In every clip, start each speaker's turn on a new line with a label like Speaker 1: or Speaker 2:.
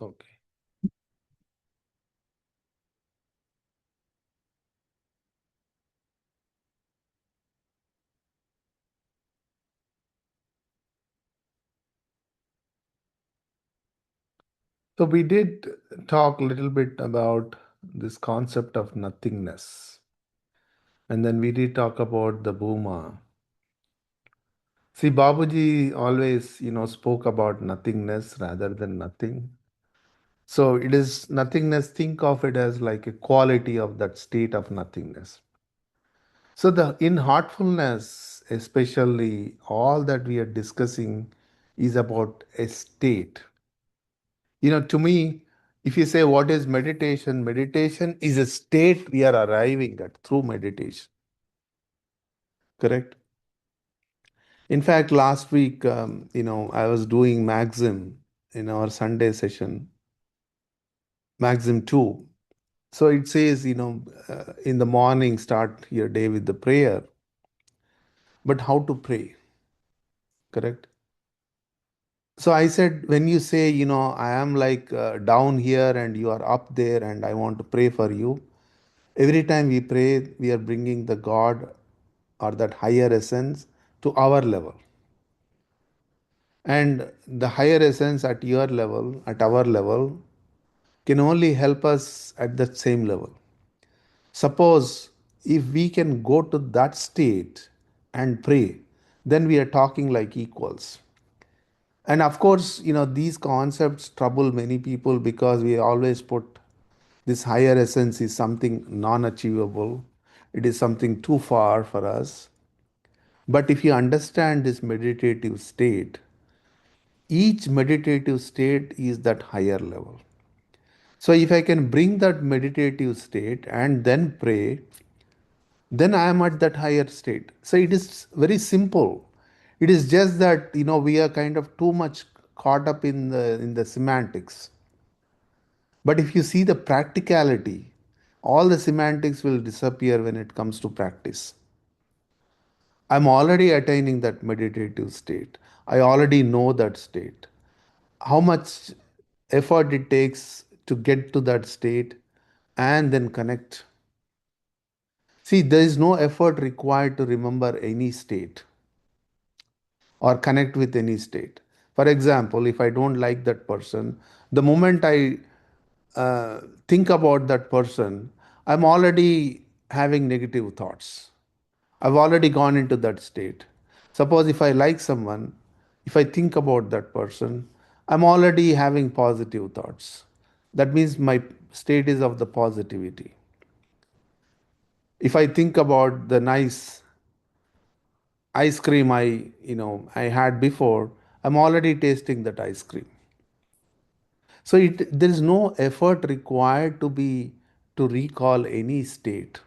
Speaker 1: Okay. So we did talk a little bit about this concept of nothingness. And then we did talk about the Bhuma. See, Babuji always, spoke about nothingness rather than nothing. So it is nothingness, think of it as like a quality of that state of nothingness. So the in heartfulness, especially all that we are discussing is about a state. To me, if you say what is meditation, meditation is a state we are arriving at through meditation. Correct? In fact, last week, I was doing Maxim in our Sunday session, Maxim 2. So it says, in the morning, start your day with the prayer, but how to pray, correct? So I said, when you say, I am like down here and you are up there and I want to pray for you, every time we pray, we are bringing the God or that higher essence to our level. And the higher essence at your level, at our level, can only help us at that same level. Suppose if we can go to that state and pray, then we are talking like equals. And of course, these concepts trouble many people because we always put this higher essence is something non achievable, it is something too far for us. But if you understand this meditative state, each meditative state is that higher level. So if I can bring that meditative state and then pray, then I am at that higher state. So it is very simple. It is just that we are kind of too much caught up in the semantics. But if you see the practicality, all the semantics will disappear when it comes to practice. I'm already attaining that meditative state. I already know that state. How much effort it takes to get to that state and then connect. See, there is no effort required to remember any state or connect with any state. For example, if I don't like that person, the moment I think about that person, I'm already having negative thoughts. I've already gone into that state. Suppose if I like someone, if I think about that person, I'm already having positive thoughts. That means my state is of the positivity. If I think about the nice ice cream I had before, I'm already tasting that ice cream. So there is no effort required to recall any state.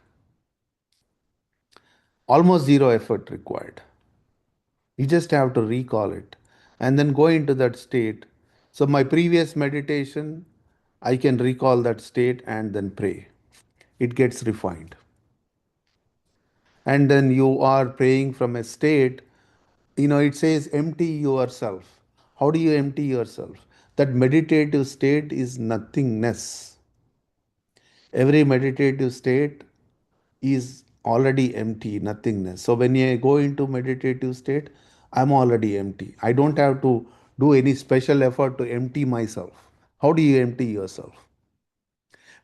Speaker 1: Almost zero effort required. You just have to recall it and then go into that state. So, my previous meditation, I can recall that state and then pray. It gets refined. And then you are praying from a state, it says empty yourself. How do you empty yourself? That meditative state is nothingness. Every meditative state is already empty, nothingness. So when I go into meditative state, I'm already empty. I don't have to do any special effort to empty myself. How do you empty yourself?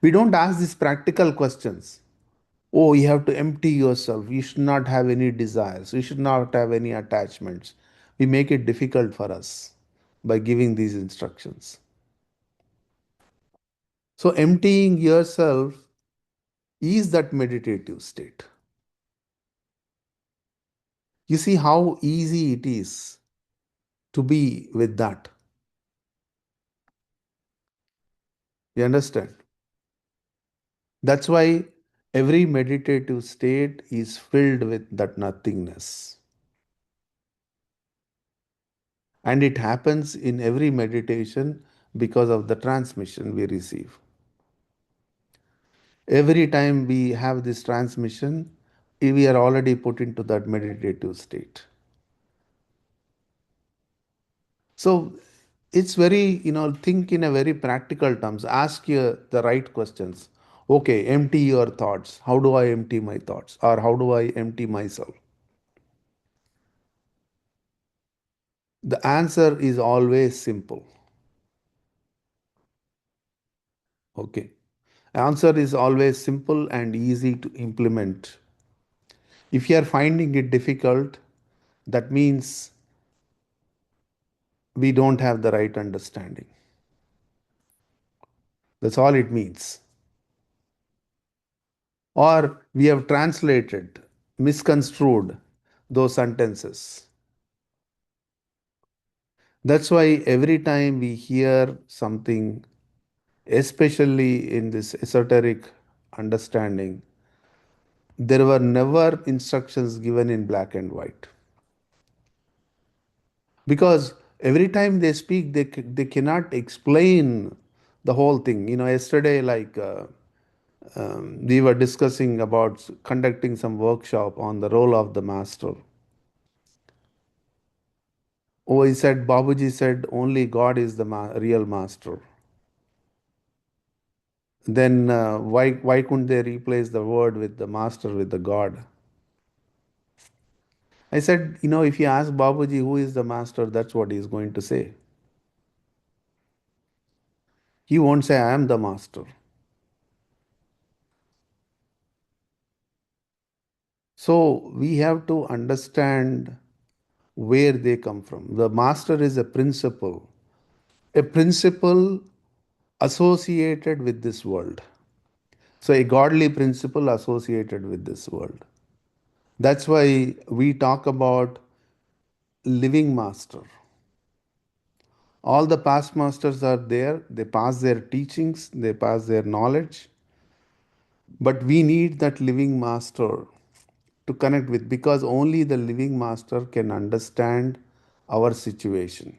Speaker 1: We don't ask these practical questions. Oh, you have to empty yourself. You should not have any desires. You should not have any attachments. We make it difficult for us by giving these instructions. So emptying yourself is that meditative state. You see how easy it is to be with that. You understand? That's why every meditative state is filled with that nothingness. And it happens in every meditation because of the transmission we receive. Every time we have this transmission, we are already put into that meditative state. So It's very, think in a very practical terms. Ask you the right questions. Okay, empty your thoughts. How do I empty my thoughts? Or how do I empty myself? The answer is always simple. Okay. Answer is always simple and easy to implement. If you are finding it difficult, that means we don't have the right understanding. That's all it means. Or we have translated, misconstrued those sentences. That's why every time we hear something, especially in this esoteric understanding, there were never instructions given in black and white. Because every time they speak, they cannot explain the whole thing. Yesterday, like we were discussing about conducting some workshop on the role of the master. Oh, he said, Babuji said, only God is the real master. Then why couldn't they replace the word with the master with the God? I said, if you ask Babuji who is the master, that's what he's going to say. He won't say, I am the master. So we have to understand where they come from. The master is a principle associated with this world. So a godly principle associated with this world. That's why we talk about living master. All the past masters are there, they pass their teachings, they pass their knowledge, but we need that living master to connect with, because only the living master can understand our situation.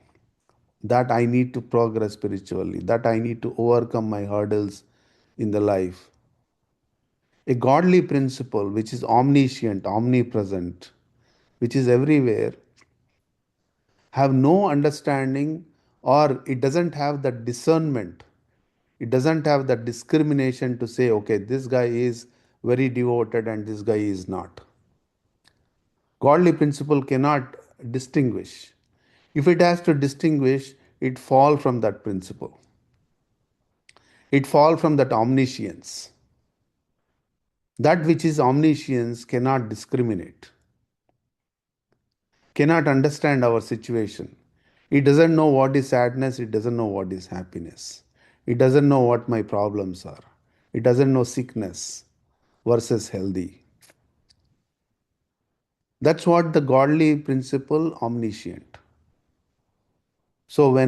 Speaker 1: That I need to progress spiritually, that I need to overcome my hurdles in the life. A godly principle which is omniscient, omnipresent, which is everywhere, have no understanding, or it doesn't have that discernment. It doesn't have that discrimination to say, okay, this guy is very devoted and this guy is not. Godly principle cannot distinguish. If it has to distinguish, it fall from that principle. It fall from that omniscience. That which is omniscience cannot discriminate, cannot understand our situation. It doesn't know what is sadness, it doesn't know what is happiness. It doesn't know what my problems are. It doesn't know sickness versus healthy. That's what the godly principle omniscient. So what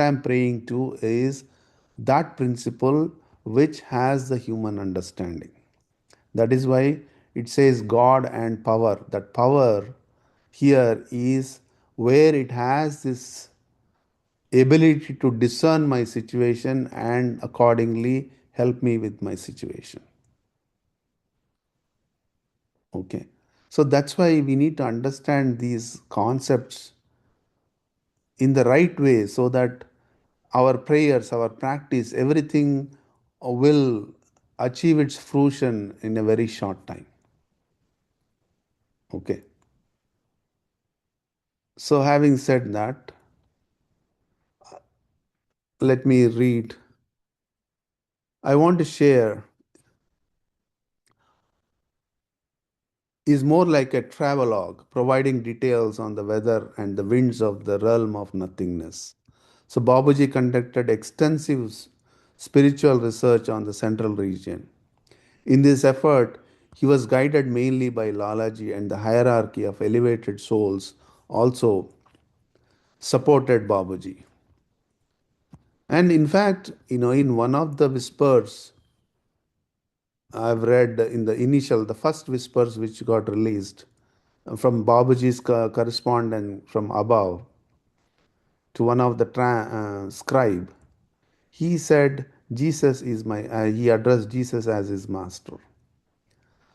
Speaker 1: I'm praying to is that principle which has the human understanding. That is why it says God and power. That power here is where it has this ability to discern my situation and accordingly help me with my situation. Okay. So that's why we need to understand these concepts in the right way, so that our prayers, our practice, everything will achieve its fruition in a very short time. Okay. So, having said that, let me read. I want to share is more like a travelogue, providing details on the weather and the winds of the realm of nothingness. So, Babaji conducted extensive spiritual research on the central region. In this effort, he was guided mainly by Lalaji, and the hierarchy of elevated souls also supported Babaji. And in fact, in one of the whispers I've read, in the initial, the first whispers which got released from Babaji's correspondent from above to one of the scribe, he said, Jesus is he addressed Jesus as his master.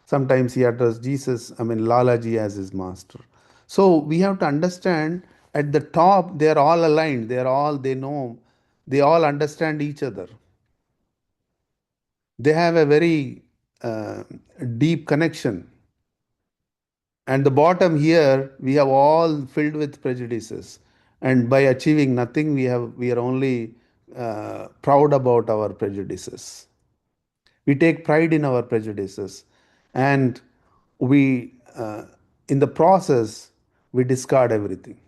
Speaker 1: Sometimes he addressed Lalaji as his master. So we have to understand At the top, they are all aligned. They know, they all understand each other. They have a very uh, deep connection. And the bottom here, we have all filled with prejudices. And by achieving nothing, we are only proud about our prejudices. We take pride in our prejudices, and we, in the process, we discard everything.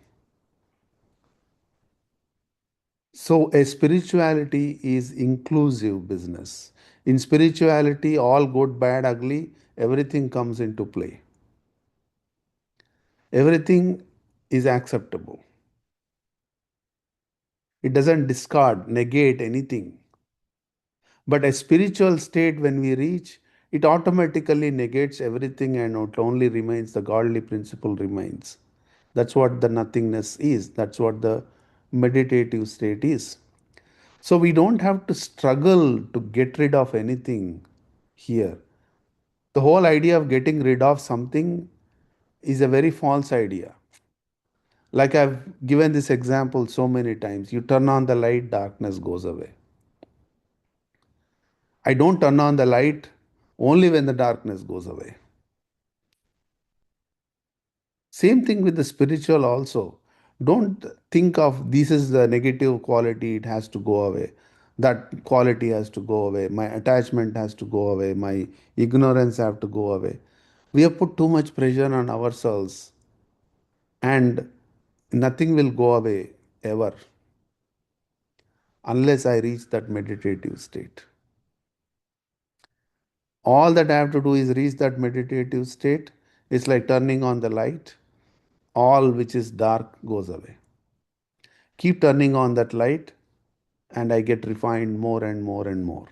Speaker 1: So, a spirituality is inclusive business. In spirituality, all good, bad, ugly, everything comes into play. Everything is acceptable. It doesn't discard, negate anything. But a spiritual state, when we reach, it automatically negates everything and it only remains the godly principle remains. That's what the nothingness is. That's what the meditative state is. So we don't have to struggle to get rid of anything here. The whole idea of getting rid of something is a very false idea. Like I've given this example so many times. You turn on the light, darkness goes away. I don't turn on the light only when the darkness goes away. Same thing with the spiritual also. Don't think of this is the negative quality, it has to go away. That quality has to go away. My attachment has to go away. My ignorance have to go away. We have put too much pressure on ourselves, and nothing will go away ever unless I reach that meditative state. All that I have to do is reach that meditative state. It's like turning on the light. All which is dark goes away. Keep turning on that light, and I get refined more and more and more.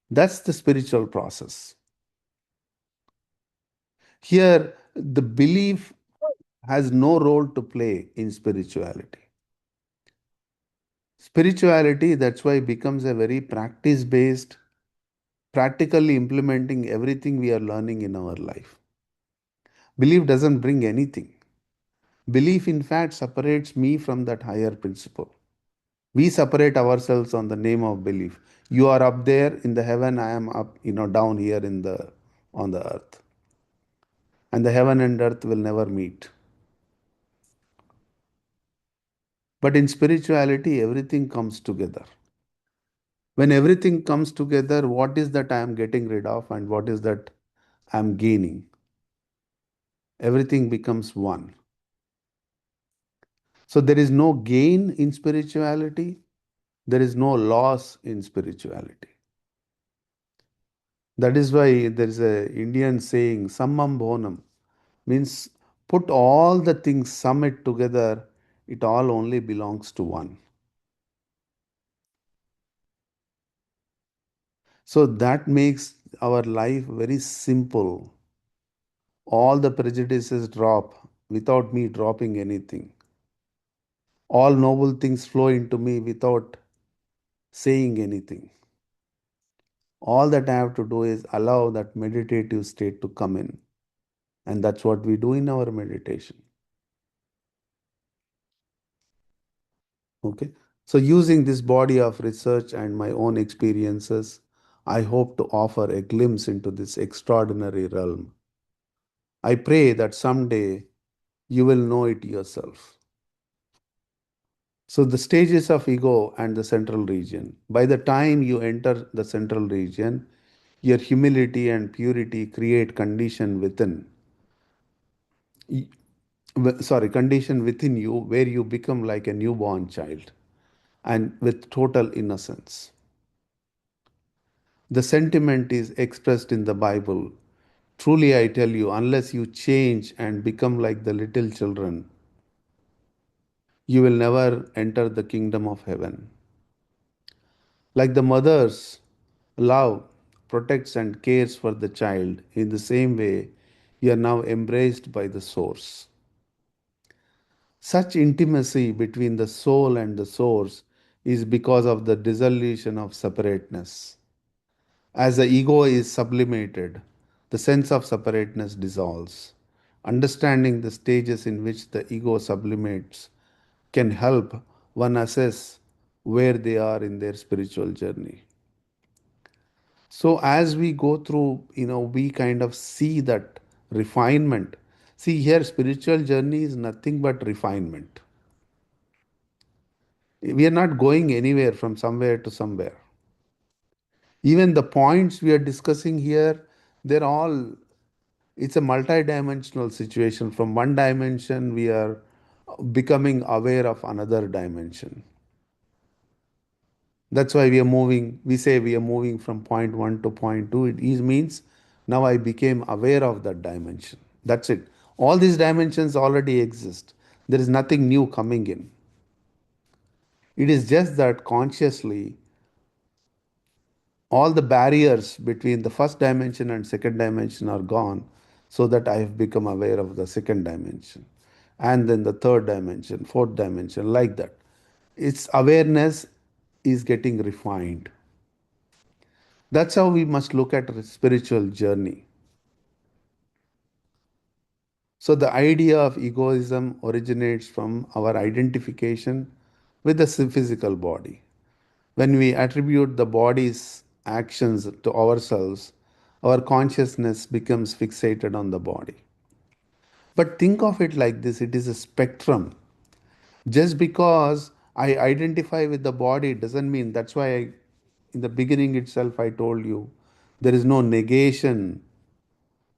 Speaker 1: That's the spiritual process. Here, the belief has no role to play in spirituality. Spirituality, that's why, becomes a very practice based, practically implementing everything we are learning in our life. Belief doesn't bring anything. Belief, in fact, separates me from that higher principle. We separate ourselves on the name of belief. You are up there in the heaven, I am up, down here in the on the earth. And the heaven and earth will never meet. But in spirituality, everything comes together. When everything comes together, what is that I am getting rid of and what is that I am gaining? Everything becomes one. So there is no gain in spirituality, there is no loss in spirituality. That is why there is a Indian saying, Sammam Bonam, means put all the things, sum it together, it all only belongs to one. So that makes our life very simple. All the prejudices drop without me dropping anything. All noble things flow into me without saying anything. All that I have to do is allow that meditative state to come in. And that's what we do in our meditation. Okay. So, using this body of research and my own experiences, I hope to offer a glimpse into this extraordinary realm. I pray that someday you will know it yourself. So, the stages of ego and the central region. By the time you enter the central region, your humility and purity create condition within you where you become like a newborn child and with total innocence. The sentiment is expressed in the Bible. Truly, I tell you, unless you change and become like the little children, you will never enter the kingdom of heaven. Like the mother's love protects and cares for the child, in the same way, you are now embraced by the source. Such intimacy between the soul and the source is because of the dissolution of separateness. As the ego is sublimated, the sense of separateness dissolves. Understanding the stages in which the ego sublimates can help one assess where they are in their spiritual journey. So as we go through, we kind of see that refinement. See here, spiritual journey is nothing but refinement. We are not going anywhere from somewhere to somewhere. Even the points we are discussing here, they're all, it's a multi-dimensional situation. From one dimension, we are becoming aware of another dimension. That's why we say we are moving from point one to point two. It is means now I became aware of that dimension. That's it. All these dimensions already exist. There is nothing new coming in. It is just that consciously all the barriers between the first dimension and second dimension are gone, so that I have become aware of the second dimension. And then the third dimension, fourth dimension, like that. Its awareness is getting refined. That's how we must look at a spiritual journey. So the idea of egoism originates from our identification with the physical body. When we attribute the body's actions to ourselves, our consciousness becomes fixated on the body. But think of it like this, it is a spectrum. Just because I identify with the body doesn't mean, that's why in the beginning itself I told you there is no negation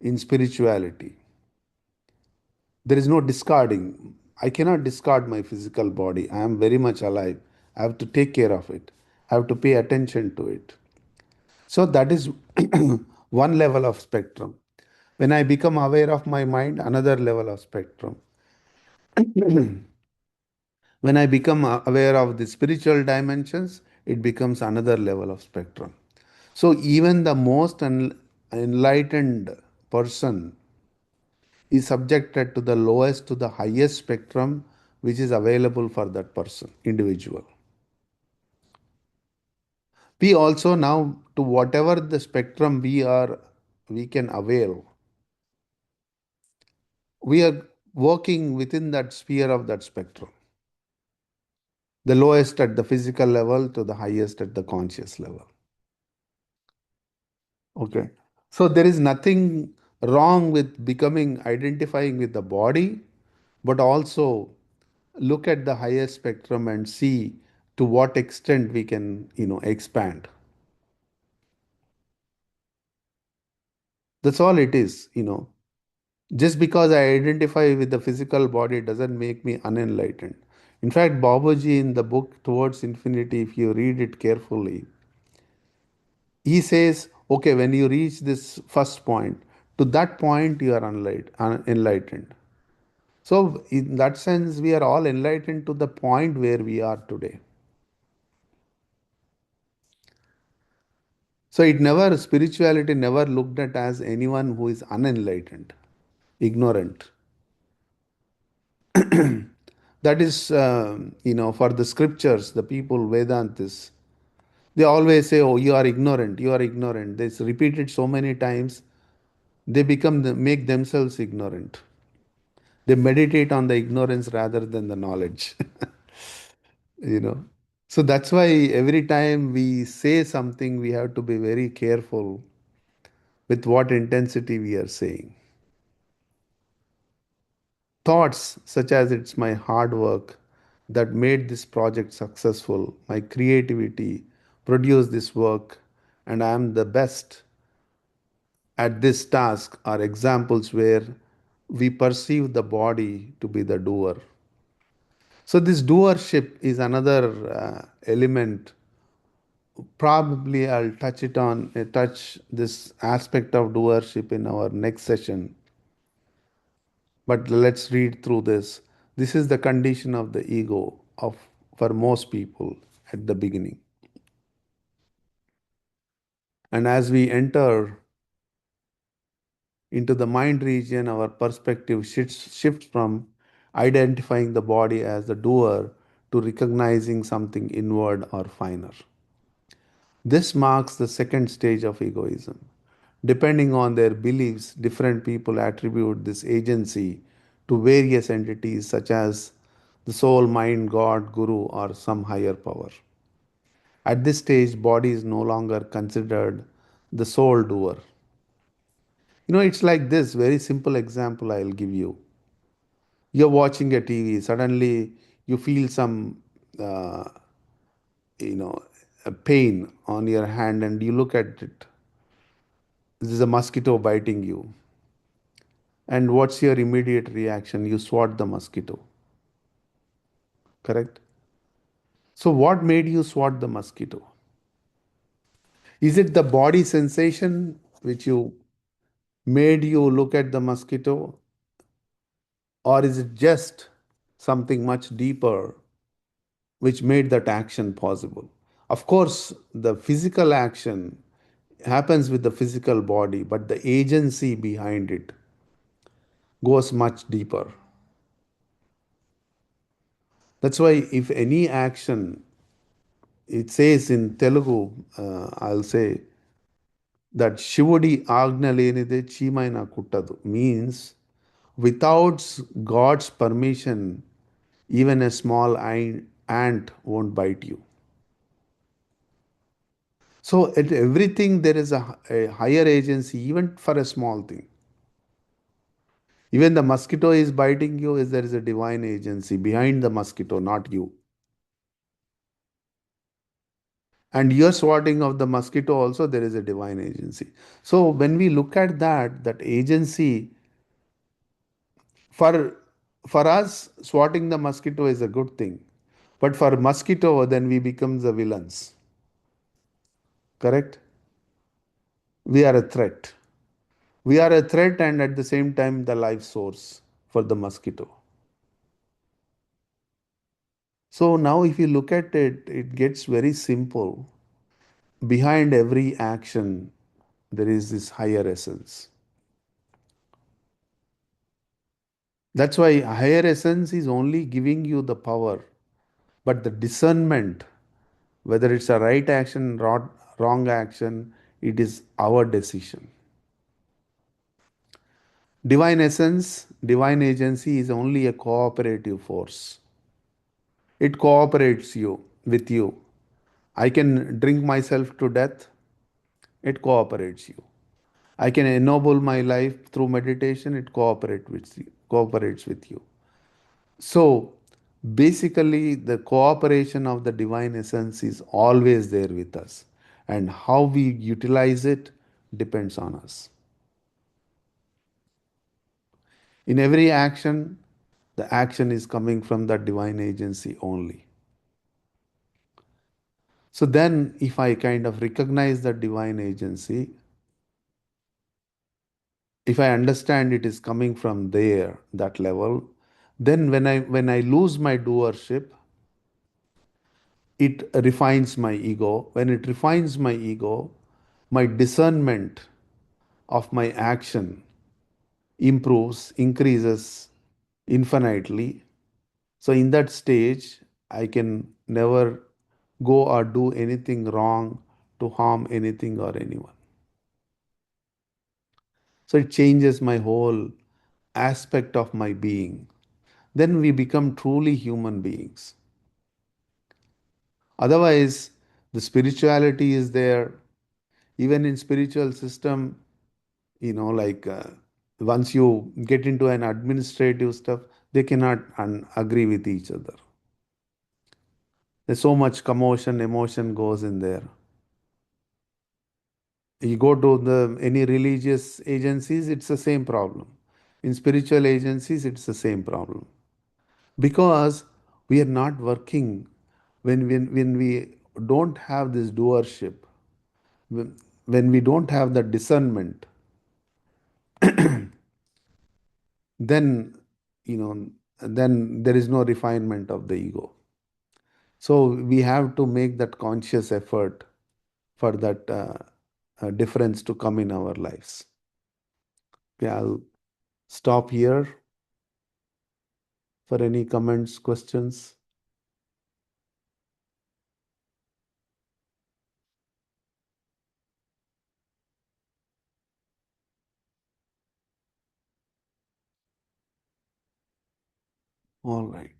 Speaker 1: in spirituality. There is no discarding. I cannot discard my physical body. I am very much alive. I have to take care of it. I have to pay attention to it. So that is one level of spectrum. When I become aware of my mind, another level of spectrum. When I become aware of the spiritual dimensions, it becomes another level of spectrum. So even the most enlightened person is subjected to the lowest to the highest spectrum which is available for that person, individual. We also now, to whatever the spectrum we can avail, we are working within that sphere of that spectrum. The lowest at the physical level to the highest at the conscious level. Okay. So there is nothing wrong with becoming identifying with the body, but also look at the higher spectrum and see to what extent we can, expand. That's all it is. Just because I identify with the physical body doesn't make me unenlightened. In fact, Babaji in the book Towards Infinity, if you read it carefully, he says, okay, when you reach this first point, to that point you are enlightened. So, in that sense, we are all enlightened to the point where we are today. So, spirituality never looked at as anyone who is unenlightened, ignorant. That is, for the scriptures, the people, Vedantis, they always say, oh, you are ignorant, you are ignorant. They repeat it so many times, they make themselves ignorant. They meditate on the ignorance rather than the knowledge. you know. So that's why every time we say something, we have to be very careful with what intensity we are saying. Thoughts such as it's my hard work that made this project successful, my creativity produced this work, and I am the best at this task are examples where we perceive the body to be the doer. So, this doership is another element. Probably I'll touch this aspect of doership in our next session. But let's read through this. This is the condition of the ego of for most people at the beginning. And as we enter into the mind region, our perspective shifts from identifying the body as the doer to recognizing something inward or finer. This marks the second stage of egoism. Depending on their beliefs, different people attribute this agency to various entities such as the soul, mind, God, guru, or some higher power. At this stage, body is no longer considered the sole doer. It's like this very simple example I'll give you. You're watching a TV, suddenly you feel some, uh, you know, a pain on your hand, and you look at it. This is a mosquito biting you. And what's your immediate reaction? You swat the mosquito, correct? So, what made you swat the mosquito? Is it the body sensation which you made you look at the mosquito, or is it just something much deeper which made that action possible? Of course, the physical action happens with the physical body, but the agency behind it goes much deeper. That's why, if any action, it says in Telugu, I'll say that Shivudi Agna lenide Chimaina Kuttadu means without God's permission, even a small ant won't bite you. So, at everything, there is a higher agency, even for a small thing. Even the mosquito is biting you, is there is a divine agency behind the mosquito, not you. And your swatting of the mosquito also, there is a divine agency. So when we look at that agency, for for us, swatting the mosquito is a good thing. But for mosquito, then we become the villains. Correct? We are a threat. We are a threat, and at the same time the life source for the mosquito. So now if you look at it, it gets very simple. Behind every action, there is this higher essence. That's why higher essence is only giving you the power, but the discernment, whether it's a right action, wrong action, it is our decision. Divine essence, divine agency is only a cooperative force. It cooperates you with you. I can drink myself to death, it cooperates you. I can ennoble my life through meditation, it cooperates with you. So basically, the cooperation of the divine essence is always there with us, and how we utilize it depends on us. In every action, the action is coming from that divine agency only. So then, if I kind of recognize that divine agency, if I understand it is coming from there, that level, then when I lose my doership, it refines my ego. When it refines my ego, my discernment of my action improves, increases infinitely. So, in that stage, I can never go or do anything wrong to harm anything or anyone. So, it changes my whole aspect of my being. Then we become truly human beings. Otherwise, the spirituality is there. Even in spiritual system, like once you get into an administrative stuff, they cannot agree with each other. There's so much commotion, emotion goes in there. You go to the any religious agencies, it's the same problem. In spiritual agencies, it's the same problem, because we are not working. When we don't have this doership, when we don't have the discernment, then then there is no refinement of the ego. So we have to make that conscious effort for that difference to come in our lives. Okay, I'll stop here for any comments, questions. All right.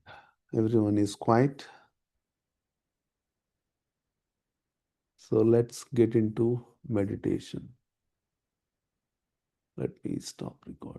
Speaker 1: Everyone is quiet. So let's get into meditation. Let me stop recording.